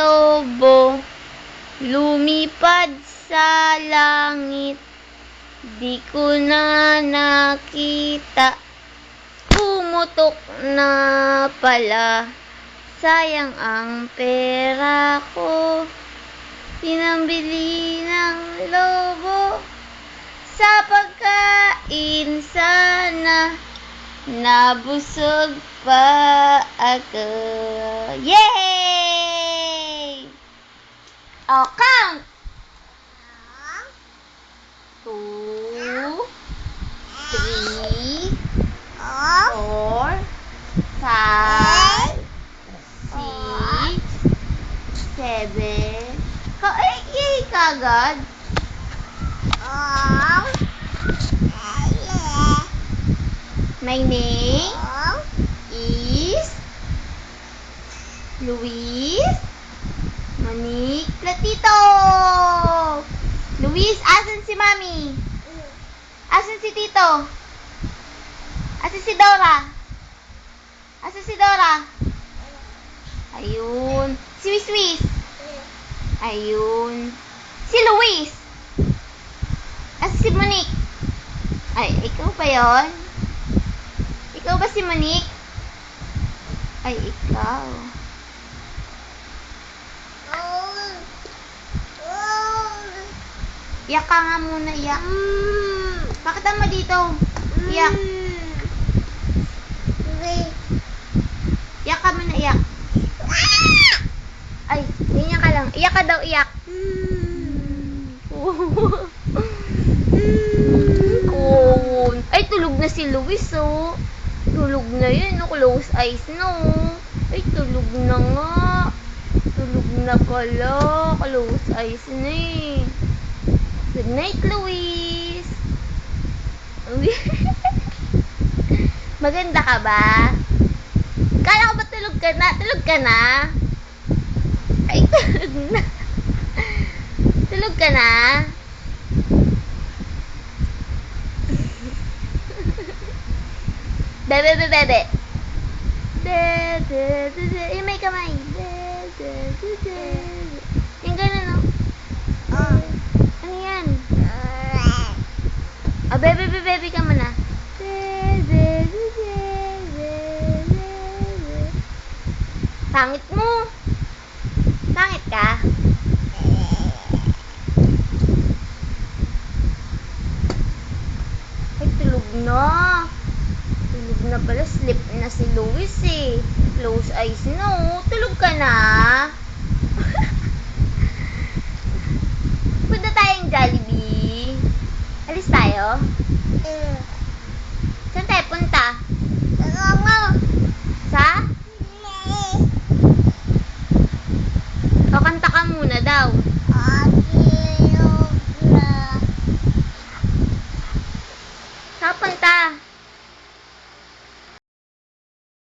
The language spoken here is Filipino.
lobo, lumipad sa langit. Di ko na nakita, pumutok na pala. Sayang ang pera ko, pinambili ng lobo. Sa pagkain sana, nabusog pa ako. Yay! Oh, count! 2, 3, 4, 5, 6, 7. Yay, kagad. My name is Luis Monique Platito. Luis, asan si Mami? Asan si Tito? Asan si Dora? Asan si Dora? Ayun. Si Wiswis? Ayun. Si Luis? Asan si Monique? Ay, ikaw pa yon? Ikaw ba si Monique? Ay, ikaw. Iyak ka nga muna, iyak. Bakit mo dito? Iyak. Iyak ka muna, iyak. Ay, ganyan ka lang. Iyak ka daw, iyak. Ay, tulog na si Luis, oh. Tulog na yun, no? Close eyes, no? Ay, tulog na nga. Tulog na pala. Close eyes na eh. Good night, Luis. Maganda ka ba? Kala ko ba tulog ka na? Tulog ka na? Ay, tulog na. Tulog ka na? Bebe, bebe, bebe. Bebe, yung may kamay. Bebe. Yung gano'n, no? Ano yan? Oh, bebe, bebe, bebe ka muna. Bebe. Pangit mo. Pangit ka? Ay, tulog na. Tulog na pala. Sleep na si Luis eh. Close eyes, no? Tulog ka na. Punta tayong Jollibee. Alis tayo?